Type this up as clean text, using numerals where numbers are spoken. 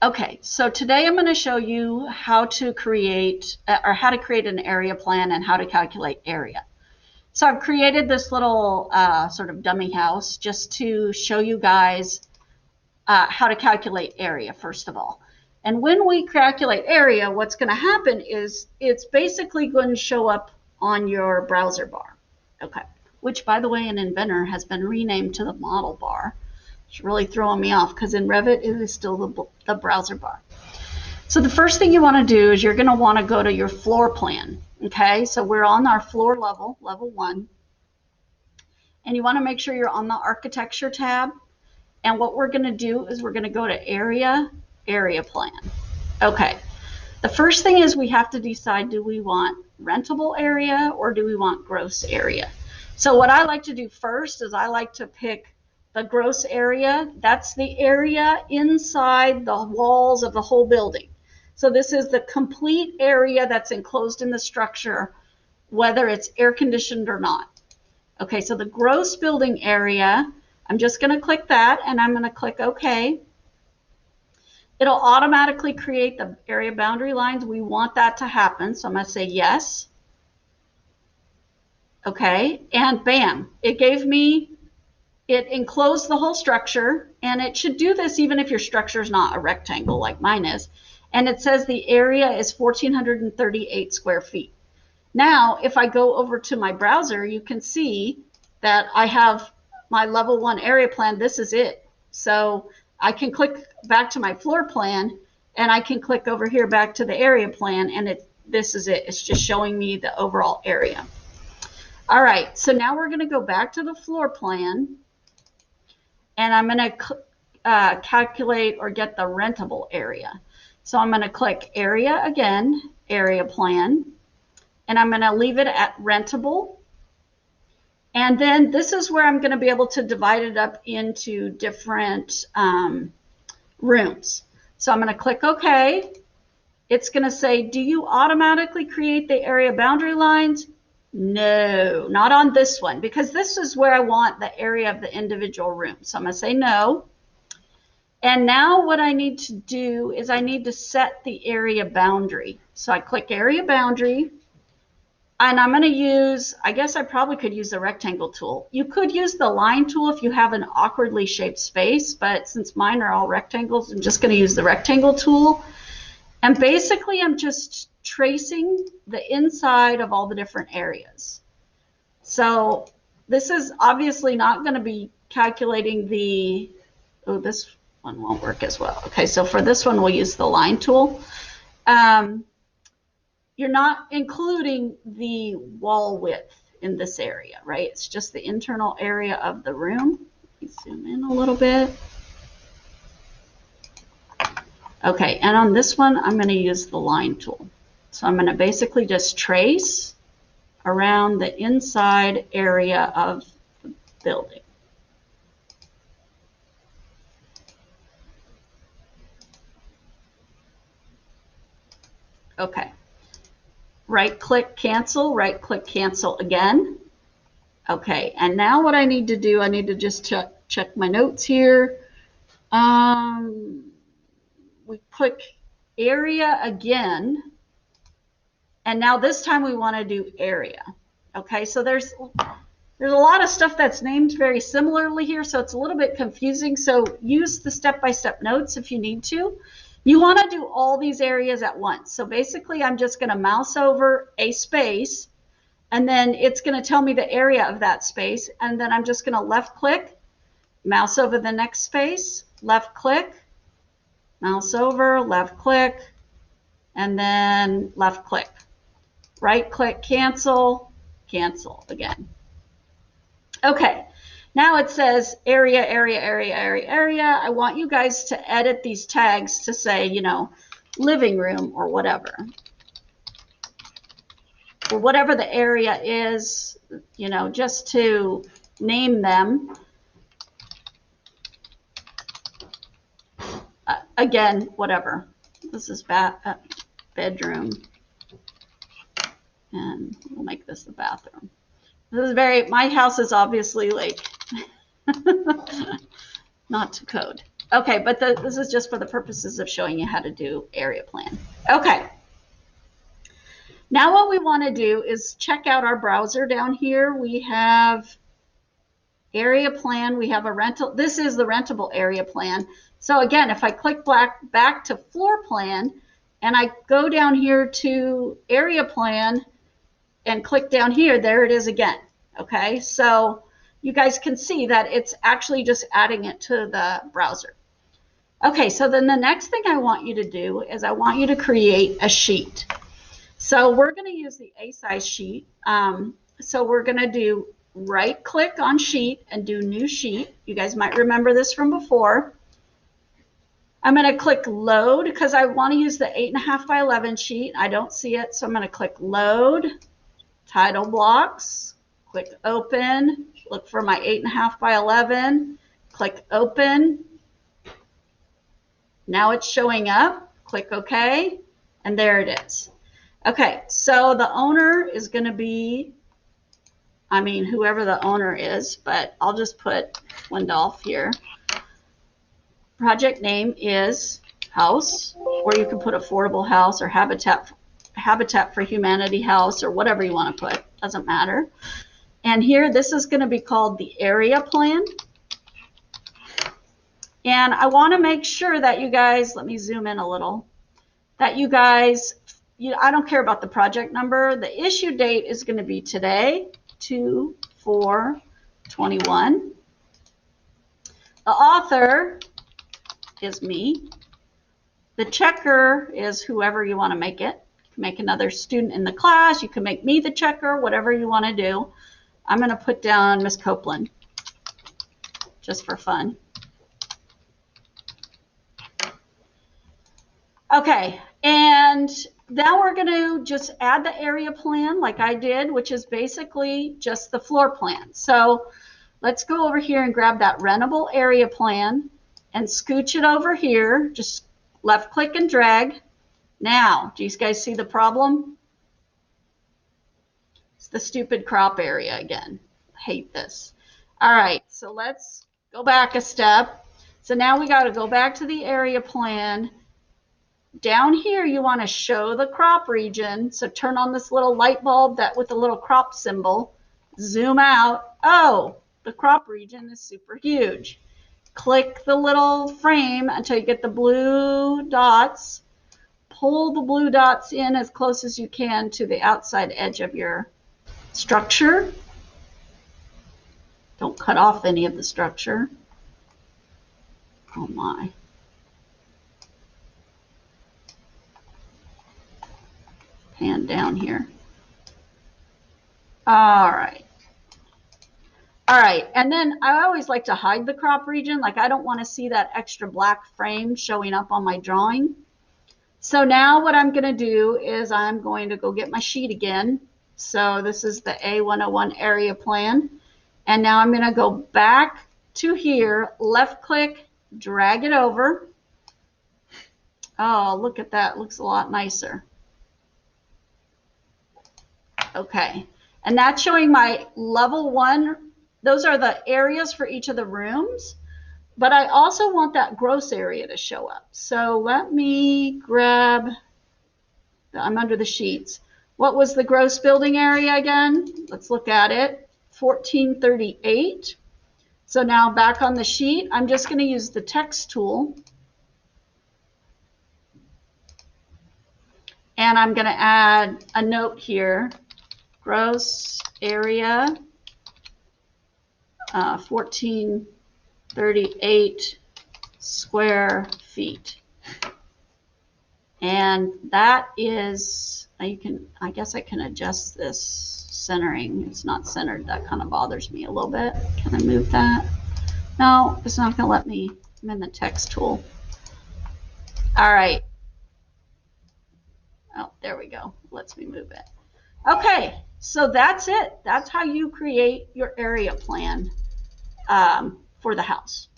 Okay, so today I'm going to show you how to create an area plan and how to calculate area. So I've created this little sort of dummy house just to show you guys how to calculate area, first of all. And when we calculate area, what's going to happen is it's basically going to show up on your browser bar. Okay, which, by the way, in Inventor has been renamed to the model bar. It's really throwing me off because in Revit it is still the browser bar. So the first thing you want to do is you're going to want to go to your floor plan. Okay, so we're on our floor level, level 1. And you want to make sure you're on the architecture tab. And what we're going to do is we're going to go to area plan. Okay, the first thing is we have to decide, do we want rentable area or do we want gross area? So what I like to do first is I like to pick the gross area. That's the area inside the walls of the whole building. So this is the complete area that's enclosed in the structure, whether it's air conditioned or not. Okay, so the gross building area, I'm just going to click that and I'm going to click OK. It'll automatically create the area boundary lines. We want that to happen, so I'm going to say yes. Okay, and bam, it enclosed the whole structure, and it should do this even if your structure is not a rectangle like mine is. And it says the area is 1,438 square feet. Now, if I go over to my browser, you can see that I have my level 1 area plan. This is it. So I can click back to my floor plan, and I can click over here back to the area plan, and this is it. It's just showing me the overall area. All right, so now we're going to go back to the floor plan, and I'm going to calculate or get the rentable area. So I'm going to click area again, area plan, and I'm going to leave it at rentable. And then this is where I'm going to be able to divide it up into different rooms. So I'm going to click OK. It's going to say, do you automatically create the area boundary lines? No, not on this one, because this is where I want the area of the individual room. So I'm going to say no. And now what I need to do is I need to set the area boundary. So I click area boundary. And I'm going to use, I guess I probably could use the rectangle tool. You could use the line tool if you have an awkwardly shaped space, but since mine are all rectangles, I'm just going to use the rectangle tool. And basically, I'm just tracing the inside of all the different areas. So this is obviously not going to be calculating the, oh, this one won't work as well. Okay, so for this one, we'll use the line tool. You're not including the wall width in this area, right? It's just the internal area of the room. Let me zoom in a little bit. Okay, and on this one, I'm going to use the line tool. So I'm going to basically just trace around the inside area of the building. Okay. Right-click cancel, right-click cancel again. Okay, and now what I need to do, I need to just check my notes here. We click area again, and now this time we want to do area. Okay, so there's a lot of stuff that's named very similarly here, so it's a little bit confusing. So use the step-by-step notes if you need to. You want to do all these areas at once. So basically, I'm just going to mouse over a space, and then it's going to tell me the area of that space. And then I'm just going to left-click, mouse over the next space, left-click, mouse over, left-click, and then left-click. Right-click, cancel, cancel again. Okay. Now it says area, area, area, area, area. I want you guys to edit these tags to say, you know, living room or whatever. Or whatever the area is, you know, just to name them. Again, whatever. This is bedroom. And we'll make this the bathroom. This is my house is obviously like not to code. Okay, but this is just for the purposes of showing you how to do area plan. Okay. Now what we want to do is check out our browser down here. We have area plan. We have a rental. This is the rentable area plan. So again, if I click back to floor plan and I go down here to area plan and click down here, there it is again. Okay, so you guys can see that it's actually just adding it to the browser. Okay, so then the next thing I want you to do is I want you to create a sheet. So we're going to use the A-size sheet. So we're going to do right click on sheet and do new sheet. You guys might remember this from before. I'm going to click load because I want to use the 8.5 by 11 sheet. I don't see it, so I'm going to click load, title blocks, click open, look for my 8.5 by 11, click open. Now it's showing up, click OK, and there it is. Okay, so the owner is going to be, whoever the owner is, but I'll just put Wendolf here. Project name is house, or you can put affordable house or Habitat for Humanity house or whatever you want to put, doesn't matter. And here, this is going to be called the area plan. And I want to make sure that you guys, let me zoom in a little, that you guys, I don't care about the project number. The issue date is going to be today, 2/4/21. The author is me. The checker is whoever you want to make it. You can make another student in the class. You can make me the checker, whatever you want to do. I'm going to put down Miss Copeland just for fun. Okay, and now we're going to just add the area plan like I did, which is basically just the floor plan. So let's go over here and grab that rentable area plan and scooch it over here. Just left click and drag. Now, do you guys see the problem? It's the stupid crop area again. I hate this. All right, so let's go back a step. So now we got to go back to the area plan. Down here, you want to show the crop region. So turn on this little light bulb that with the little crop symbol. Zoom out. Oh, the crop region is super huge. Click the little frame until you get the blue dots. Pull the blue dots in as close as you can to the outside edge of your structure. Don't cut off any of the structure. Oh my. Pan down here. All right. All right, and then I always like to hide the crop region. Like I don't want to see that extra black frame showing up on my drawing. So now what I'm going to do is I'm going to go get my sheet again. So this is the A101 area plan. And now I'm going to go back to here, left click, drag it over. Oh, look at that. Looks a lot nicer. Okay, and that's showing my level 1. Those are the areas for each of the rooms, but I also want that gross area to show up. So let me grab, I'm under the sheets. What was the gross building area again? Let's look at it, 1438. So now back on the sheet, I'm just going to use the text tool. And I'm going to add a note here, gross area 1438 square feet. And that is, I guess I can adjust this centering. It's not centered. That kind of bothers me a little bit. Can I move that? No, it's not going to let me. I'm in the text tool. All right. Oh, there we go. Lets me move it. Okay, so that's it. That's how you create your area plan for the house.